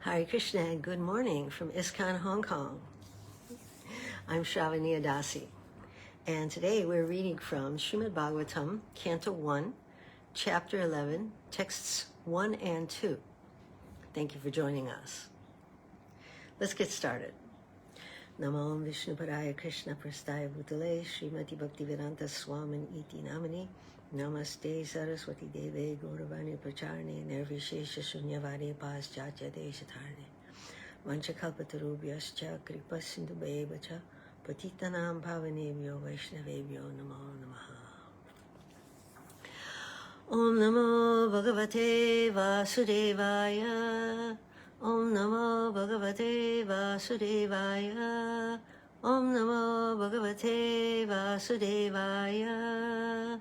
Hare Krishna and good morning from ISKCON Hong Kong. I'm Sravaniya Dasi, and today we're reading from Srimad Bhagavatam, Canto 1, Chapter 11, Texts 1 and 2. Thank you for joining us. Let's get started. Namo Vishnu Paraya Krishna Prastaya Bhutale Srimati Bhaktivedanta Swamin Iti Namani Namaste Saraswati Deve Gauravani Pracharne Nirvishesha Shunyavadi Paschatya Deshatarne Vanchakalpatarubhyascha Kripa Sindhubevacha Patitanam Pavanebhyo Vaishnavebhyo Namo Namaha. Om Namo Bhagavate Vasudevaya. Om Namo Bhagavate Vasudevaya. Om Namo Bhagavate Vasudevaya.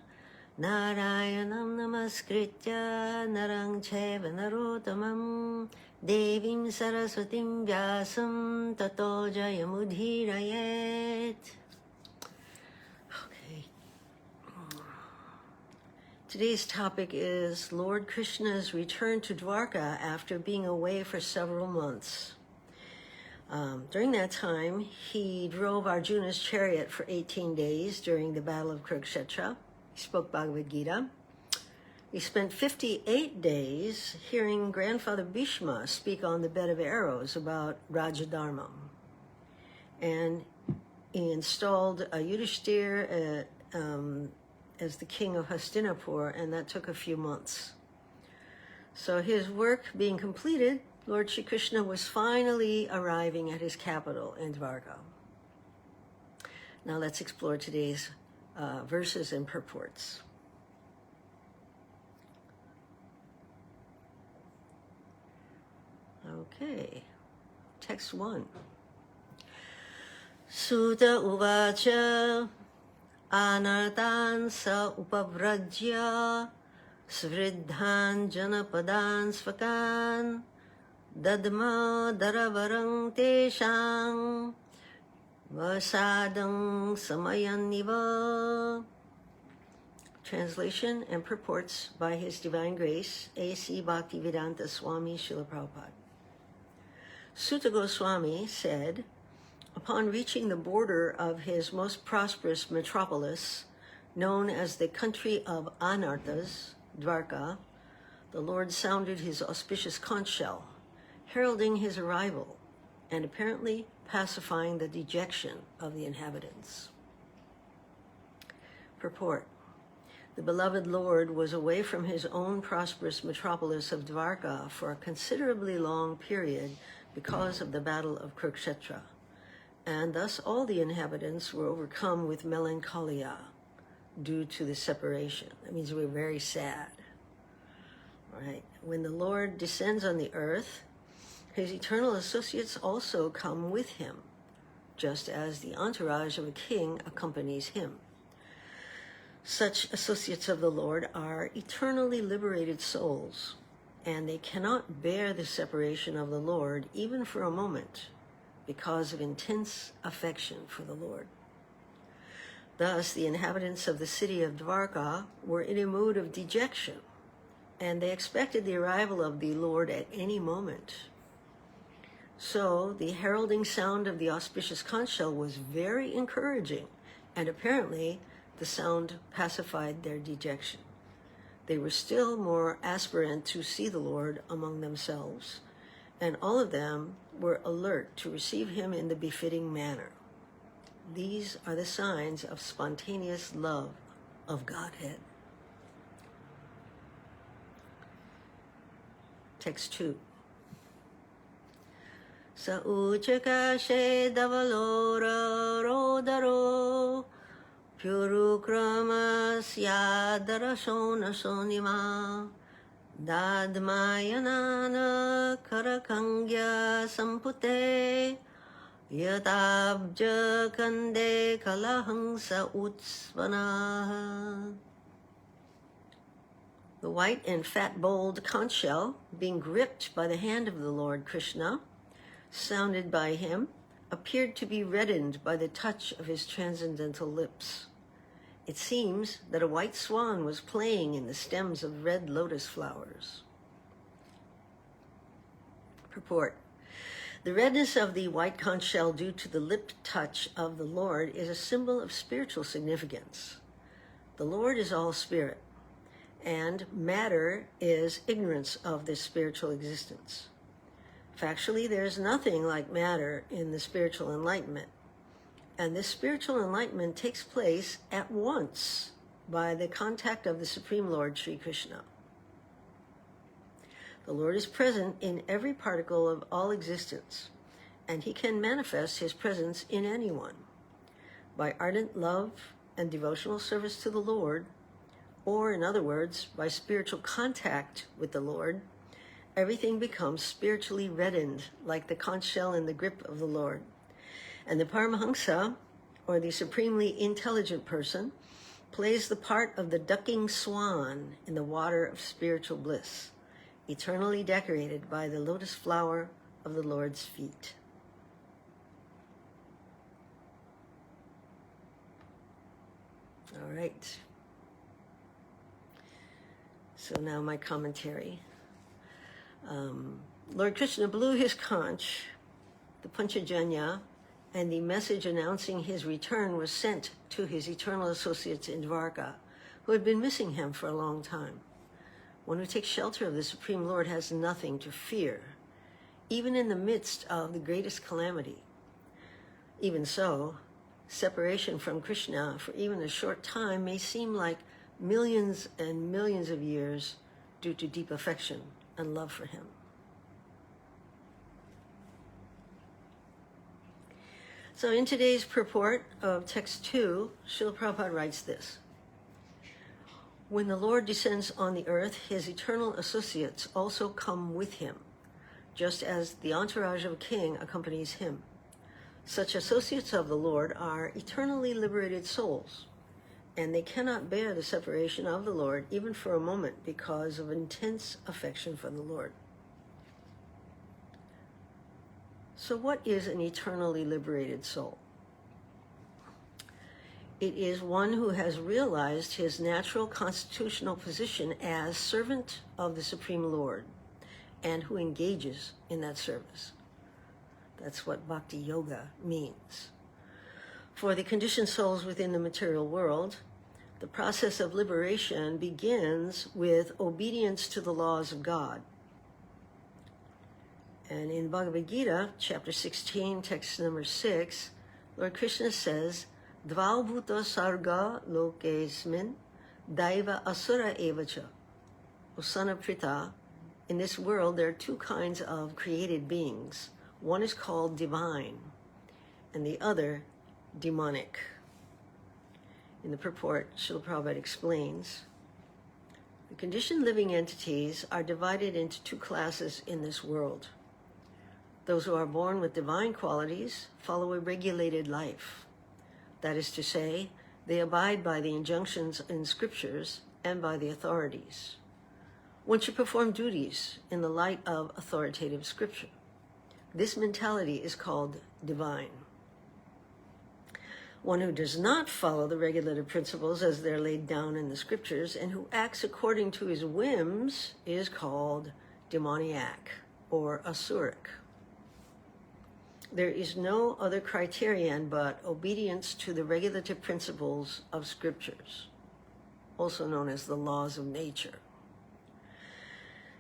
Narayanam namaskritya narang chaiva narottamam devim saraswatim vyasam tato jayamudhirayet. Okay. Today's topic is Lord Krishna's return to Dvaraka after being away for several months. During that time, he drove Arjuna's chariot for 18 days during the Battle of Kurukshetra. He spoke Bhagavad Gita. He spent 58 days hearing grandfather Bhisma speak on the bed of arrows about raja-dharma. And he installed Yudhisthira as the king of Hastinapura, and that took a few months. So his work being completed, Lord Sri Krishna was finally arriving at his capital in Dvaraka. Now let's explore today's verses and purports. Okay, text 1. Sutta uvacha anartan sa upavrajya svriddhan janapadan svakan dadma daravarang teshang vasadang samayaniva. Translation and purports by His Divine Grace, A.C. Bhaktivedanta Swami Srila Prabhupada. Sutta Goswami said, upon reaching the border of his most prosperous metropolis, known as the country of Anarthas, Dvaraka, the Lord sounded his auspicious conch shell, heralding his arrival and apparently pacifying the dejection of the inhabitants. Purport. The beloved Lord was away from his own prosperous metropolis of Dvaraka for a considerably long period because of the Battle of Kurukshetra, and thus all the inhabitants were overcome with melancholia due to the separation. That means we were very sad. Right? When the Lord descends on the earth, his eternal associates also come with him, just as the entourage of a king accompanies him. Such associates of the Lord are eternally liberated souls, and they cannot bear the separation of the Lord even for a moment because of intense affection for the Lord. Thus, the inhabitants of the city of Dvaraka were in a mood of dejection, and they expected the arrival of the Lord at any moment. So, the heralding sound of the auspicious conch shell was very encouraging, and apparently the sound pacified their dejection. They were still more aspirant to see the Lord among themselves, and all of them were alert to receive him in the befitting manner. These are the signs of spontaneous love of Godhead. Text 2. Sa uchakashe davalora rodaro Purukramasya darashona sonima dadmayanana karakangya sampute yatabja kande kalahangsa utsvana. The white and fat-bowled conch shell, being gripped by the hand of the Lord Krishna, sounded by him, appeared to be reddened by the touch of his transcendental lips. It seems that a white swan was playing in the stems of red lotus flowers. Purport. The redness of the white conch shell due to the lip touch of the Lord is a symbol of spiritual significance. The Lord is all spirit, and matter is ignorance of this spiritual existence. Factually, there is nothing like matter in the spiritual enlightenment, and this spiritual enlightenment takes place at once by the contact of the Supreme Lord, Sri Krishna. The Lord is present in every particle of all existence, and he can manifest his presence in anyone. By ardent love and devotional service to the Lord, or in other words, by spiritual contact with the Lord, everything becomes spiritually reddened like the conch shell in the grip of the Lord. And the Paramahamsa, or the supremely intelligent person, plays the part of the ducking swan in the water of spiritual bliss, eternally decorated by the lotus flower of the Lord's feet. All right. So now my commentary. Lord Krishna blew his conch, the Panchajanya, and the message announcing his return was sent to his eternal associates in Dvaraka, who had been missing him for a long time. One who takes shelter of the Supreme Lord has nothing to fear, even in the midst of the greatest calamity. Even so, separation from Krishna for even a short time may seem like millions and millions of years due to deep affection and love for him. So in today's purport of text 2, Srila Prabhupada writes this: when the Lord descends on the earth, his eternal associates also come with him, just as the entourage of a king accompanies him. Such associates of the Lord are eternally liberated souls, and they cannot bear the separation of the Lord even for a moment because of intense affection for the Lord. So what is an eternally liberated soul? It is one who has realized his natural constitutional position as servant of the Supreme Lord and who engages in that service. That's what Bhakti Yoga means. For the conditioned souls within the material world, the process of liberation begins with obedience to the laws of God. And in Bhagavad Gita, chapter 16, text number 6, Lord Krishna says, Dvaubhuta sarga lokesmin daiva asura evacha. Usana prita, in this world there are two kinds of created beings. One is called divine, and the other demonic. In the purport, Srila Prabhupada explains, the conditioned living entities are divided into two classes in this world. Those who are born with divine qualities follow a regulated life. That is to say, they abide by the injunctions in scriptures and by the authorities. One should perform duties in the light of authoritative scripture. This mentality is called divine. One who does not follow the regulative principles as they're laid down in the scriptures and who acts according to his whims is called demoniac or asuric. There is no other criterion but obedience to the regulative principles of scriptures, also known as the laws of nature.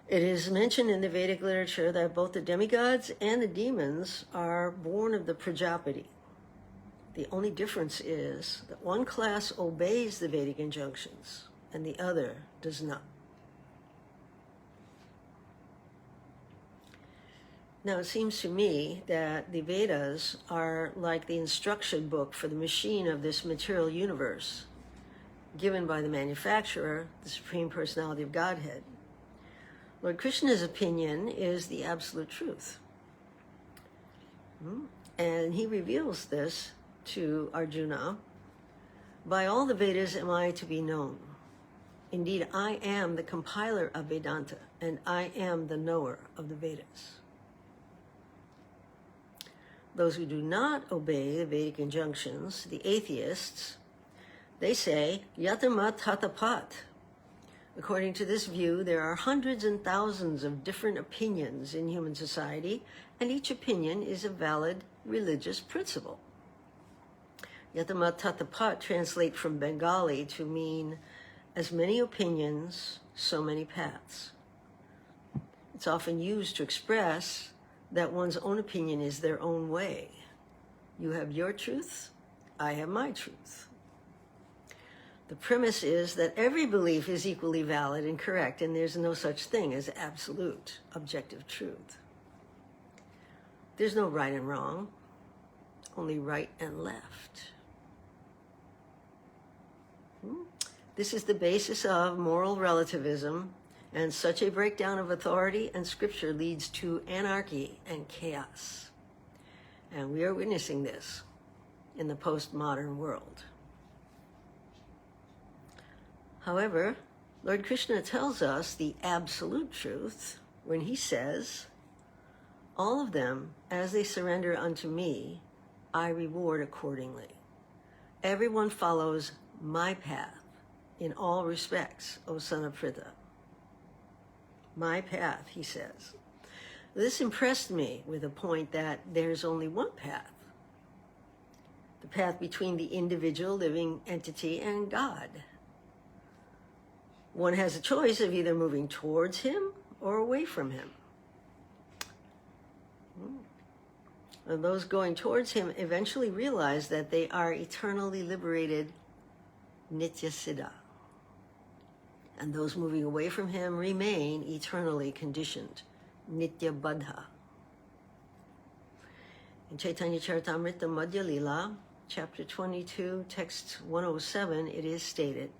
It is mentioned in the Vedic literature that both the demigods and the demons are born of the Prajapati. The only difference is that one class obeys the Vedic injunctions and the other does not. Now, it seems to me that the Vedas are like the instruction book for the machine of this material universe, given by the manufacturer, the Supreme Personality of Godhead. Lord Krishna's opinion is the absolute truth. And he reveals this to Arjuna, by all the Vedas am I to be known. Indeed, I am the compiler of Vedanta, and I am the knower of the Vedas. Those who do not obey the Vedic injunctions, the atheists, they say, Yatamat Hatapat. According to this view, there are hundreds and thousands of different opinions in human society, and each opinion is a valid religious principle. Yatama Tatapat translate from Bengali to mean as many opinions, so many paths. It's often used to express that one's own opinion is their own way. You have your truth, I have my truth. The premise is that every belief is equally valid and correct, and there's no such thing as absolute, objective truth. There's no right and wrong, only right and left. This is the basis of moral relativism, and such a breakdown of authority and scripture leads to anarchy and chaos. And we are witnessing this in the postmodern world. However, Lord Krishna tells us the absolute truth when he says, all of them, as they surrender unto me, I reward accordingly. Everyone follows my path in all respects, O son of Pritha. My path, he says. This impressed me with the point that there's only one path. The path between the individual living entity and God. One has a choice of either moving towards him or away from him. And those going towards him eventually realize that they are eternally liberated Nitya Siddha. And those moving away from him remain eternally conditioned, Nitya Baddha. In Chaitanya Charitamrita Madhya Lila, chapter 22, text 107, it is stated,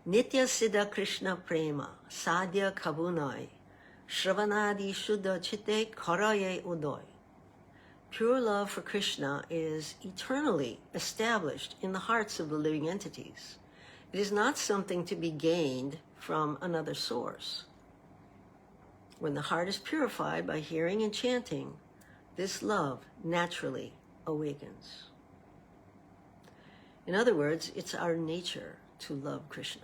Nitya Siddha Krishna Prema, Sadhya Kabunai, Shravanadi Shuddha Chitte Karaye Udoy. Pure love for Krishna is eternally established in the hearts of the living entities. It is not something to be gained from another source. When the heart is purified by hearing and chanting, this love naturally awakens. In other words, it's our nature to love Krishna.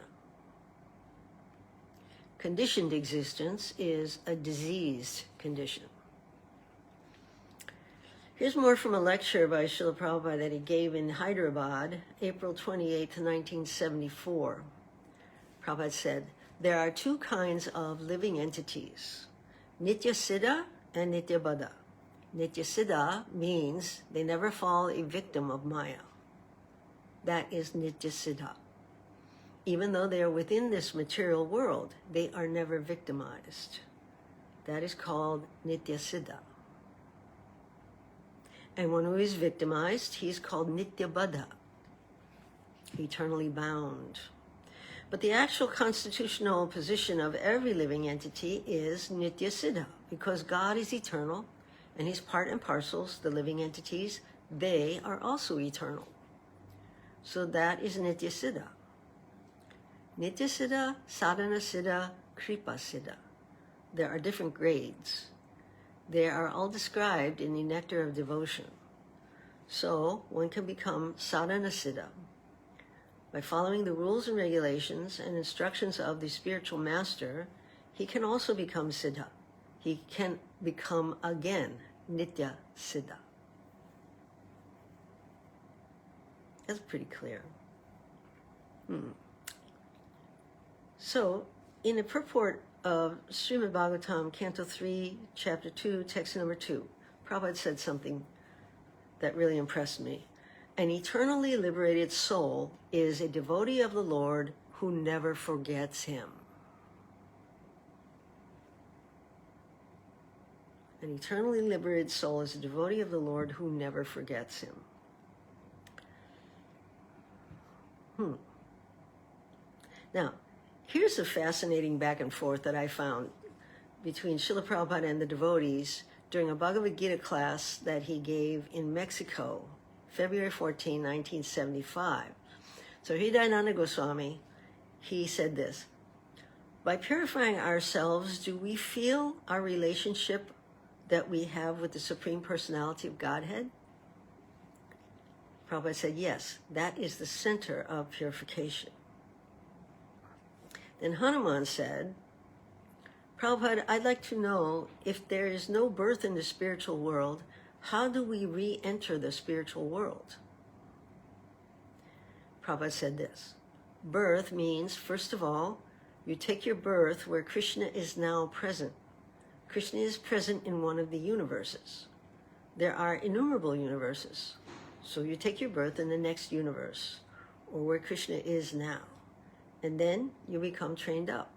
Conditioned existence is a diseased condition. Here's more from a lecture by Srila Prabhupada that he gave in Hyderabad, April 28, 1974. Prabhupada said, there are two kinds of living entities, Nitya Siddha and Nitya Baddha. Nitya Siddha means they never fall a victim of Maya. That is Nitya Siddha. Even though they are within this material world, they are never victimized. That is called Nitya Siddha. And one who is victimized, he is called Nitya Baddha, eternally bound. But the actual constitutional position of every living entity is Nitya Siddha, because God is eternal, and he's part and parcels, the living entities, they are also eternal. So that is Nitya Siddha. Nitya Siddha, Sadhana Siddha, Kripa Siddha. There are different grades. They are all described in the Nectar of Devotion. So one can become Sadhana Siddha by following the rules and regulations and instructions of the spiritual master. He can also become Siddha. He can become again Nitya Siddha. That's pretty clear. So, in the purport of Srimad Bhagavatam, Canto 3, Chapter 2, Text number 2, Prabhupada said something that really impressed me. An eternally liberated soul is a devotee of the Lord who never forgets him. An eternally liberated soul is a devotee of the Lord who never forgets him. Now, here's a fascinating back and forth that I found between Srila Prabhupada and the devotees during a Bhagavad Gita class that he gave in Mexico, February 14, 1975. So Hridayananda Goswami, he said this, by purifying ourselves, do we feel our relationship that we have with the Supreme Personality of Godhead? Prabhupada said, yes, that is the center of purification. Then Hanuman said, Prabhupada, I'd like to know, if there is no birth in the spiritual world, how do we re-enter the spiritual world? Prabhupada said this: birth means, first of all, you take your birth where Kṛṣṇa is now present. Kṛṣṇa is present in one of the universes. There are innumerable universes. So you take your birth in the next universe, or where Kṛṣṇa is now. And then you become trained up.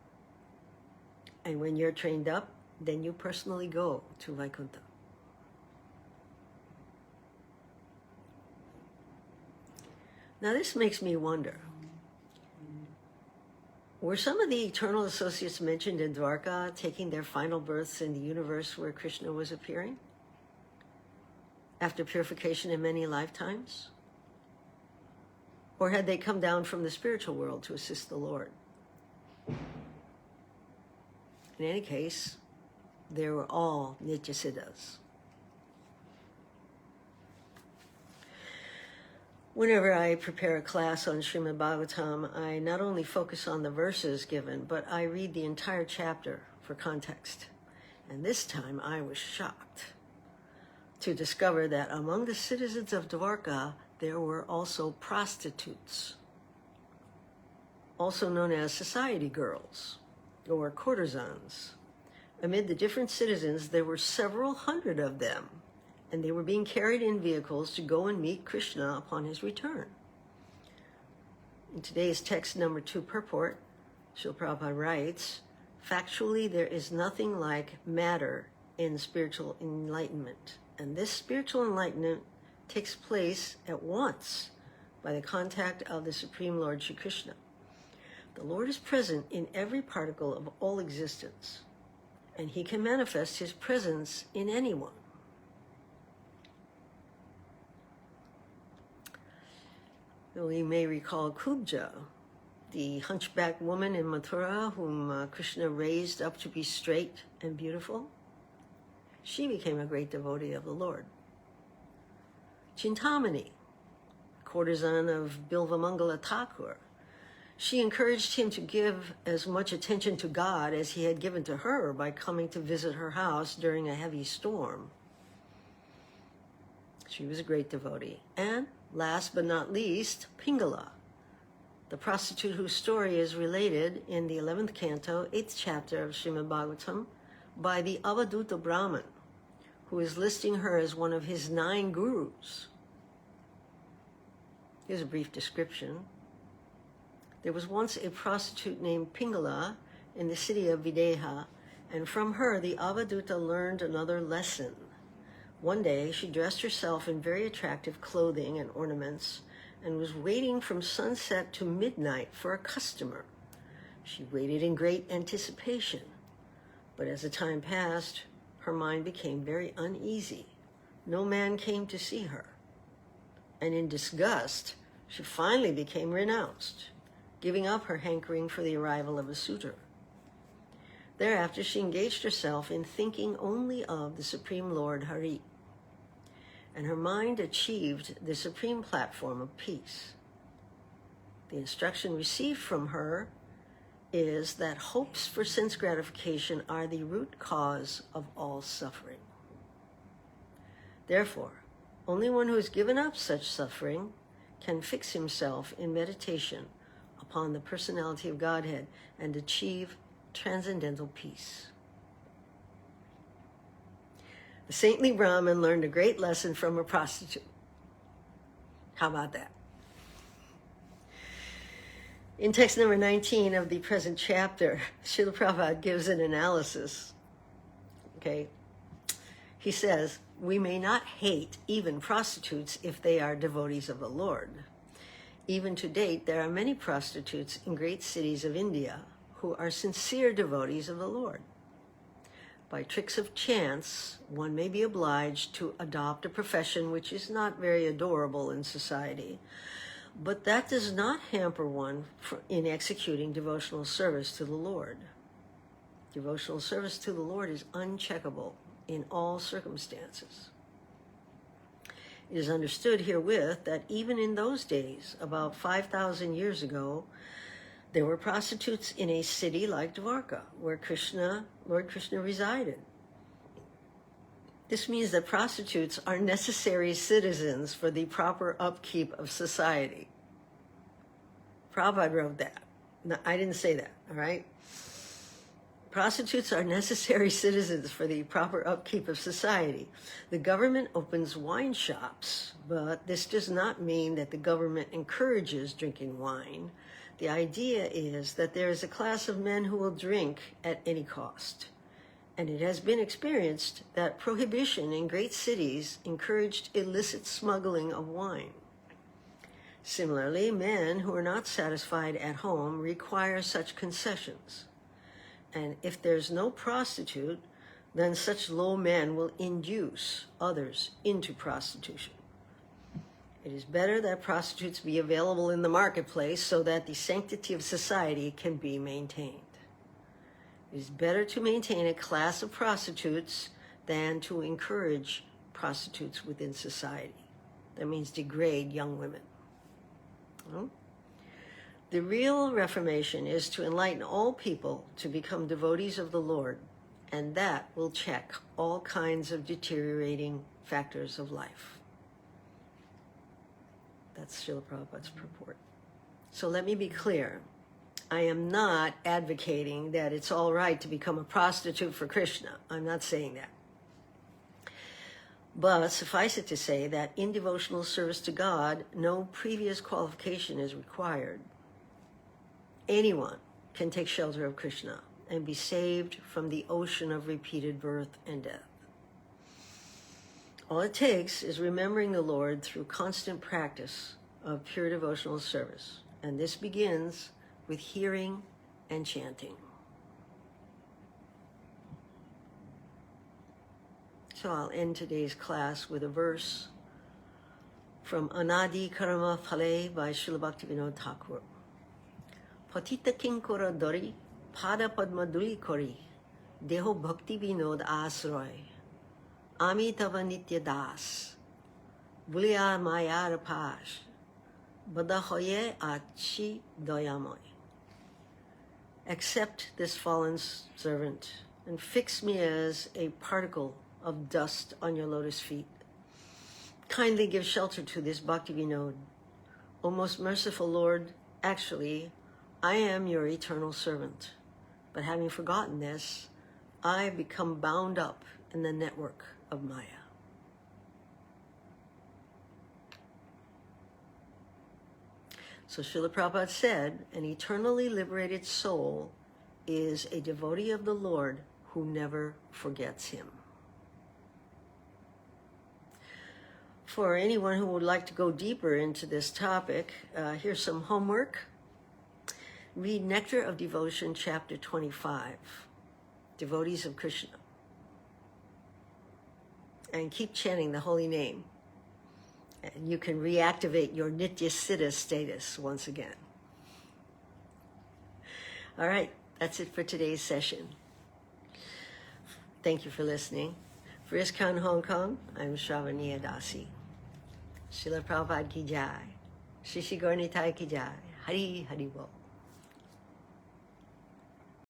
And when you're trained up, then you personally go to Vaikuntha. Now this makes me wonder, were some of the eternal associates mentioned in Dvaraka taking their final births in the universe where Kṛṣṇa was appearing after purification in many lifetimes? Or had they come down from the spiritual world to assist the Lord? In any case, they were all Nityasiddhas. Whenever I prepare a class on Srimad Bhagavatam, I not only focus on the verses given, but I read the entire chapter for context. And this time I was shocked to discover that among the citizens of Dvaraka, there were also prostitutes, also known as society girls or courtesans. Amid the different citizens, there were several hundred of them, and they were being carried in vehicles to go and meet Kṛṣṇa upon his return. In today's text number 2 purport, Srila Prabhupada writes, factually, there is nothing like matter in spiritual enlightenment. And this spiritual enlightenment takes place at once by the contact of the Supreme Lord Sri Krishna. The Lord is present in every particle of all existence, and he can manifest his presence in anyone. We may recall Kubja, the hunchback woman in Mathura whom Krishna raised up to be straight and beautiful. She became a great devotee of the Lord. Chintamani, courtesan of Bilvamangala Thakur, she encouraged him to give as much attention to God as he had given to her by coming to visit her house during a heavy storm. She was a great devotee. And last but not least, Pingala, the prostitute whose story is related in the 11th canto, 8th chapter of Srimad Bhagavatam by the Avaduta Brahman, who is listing her as one of his 9 gurus. Here's a brief description. There was once a prostitute named Pingala in the city of Videha, and from her the Avaduta learned another lesson. One day she dressed herself in very attractive clothing and ornaments and was waiting from sunset to midnight for a customer. She waited in great anticipation, but as the time passed, her mind became very uneasy. No man came to see her, and in disgust, she finally became renounced, giving up her hankering for the arrival of a suitor. Thereafter, she engaged herself in thinking only of the Supreme Lord Hari, and her mind achieved the supreme platform of peace. The instruction received from her is that hopes for sense gratification are the root cause of all suffering. Therefore, only one who has given up such suffering can fix himself in meditation upon the personality of Godhead and achieve transcendental peace. The saintly Brahmin learned a great lesson from a prostitute. How about that? In text number 19 of the present chapter, Srila Prabhupada gives an analysis. Okay, he says, we may not hate even prostitutes if they are devotees of the Lord. Even to date, there are many prostitutes in great cities of India who are sincere devotees of the Lord. By tricks of chance, one may be obliged to adopt a profession which is not very adorable in society, but that does not hamper one in executing devotional service to the Lord. Devotional service to the Lord is uncheckable in all circumstances. It is understood herewith that even in those days, about 5,000 years ago, There were prostitutes in a city like Dvaraka, where Lord Krishna resided. This means that prostitutes are necessary citizens for the proper upkeep of society. Prabhupada wrote that. No, I didn't say that, all right? Prostitutes are necessary citizens for the proper upkeep of society. The government opens wine shops, but this does not mean that the government encourages drinking wine. The idea is that there is a class of men who will drink at any cost. And it has been experienced that prohibition in great cities encouraged illicit smuggling of wine. Similarly, men who are not satisfied at home require such concessions. And if there's no prostitute, then such low men will induce others into prostitution. It is better that prostitutes be available in the marketplace so that the sanctity of society can be maintained. It is better to maintain a class of prostitutes than to encourage prostitutes within society. That means degrade young women. Well, the real reformation is to enlighten all people to become devotees of the Lord, and that will check all kinds of deteriorating factors of life. That's Srila Prabhupada's purport. So let me be clear. I am not advocating that it's all right to become a prostitute for Krishna. I'm not saying that. But suffice it to say that in devotional service to God, no previous qualification is required. Anyone can take shelter of Krishna and be saved from the ocean of repeated birth and death. All it takes is remembering the Lord through constant practice of pure devotional service. And this begins with hearing and chanting. So I'll end today's class with a verse from Anadi Karma Phale by Srila Bhaktivinoda Thakur. Patita kinkora dori, pada padma duli kori, deho bhakti vinod asroy, amitava nitya das, buliya mayar pash, badahoye achi doyamoy. Accept this fallen servant and fix me as a particle of dust on your lotus feet. Kindly give shelter to this Bhakti Vinod. O most merciful Lord, actually, I am your eternal servant. But having forgotten this, I have become bound up in the network of Maya. So Srila Prabhupada said, an eternally liberated soul is a devotee of the Lord who never forgets him. For anyone who would like to go deeper into this topic, here's some homework. Read Nectar of Devotion, chapter 25, Devotees of Krishna. And keep chanting the holy name. And you can reactivate your Nitya Siddha status once again. All right, that's it for today's session. Thank you for listening. For ISKCON Hong Kong, I'm Sravaniya Dasi. Srila Prabhupada ki jai. Shri Gaura Nitai ki jai. Hari Hari Bol.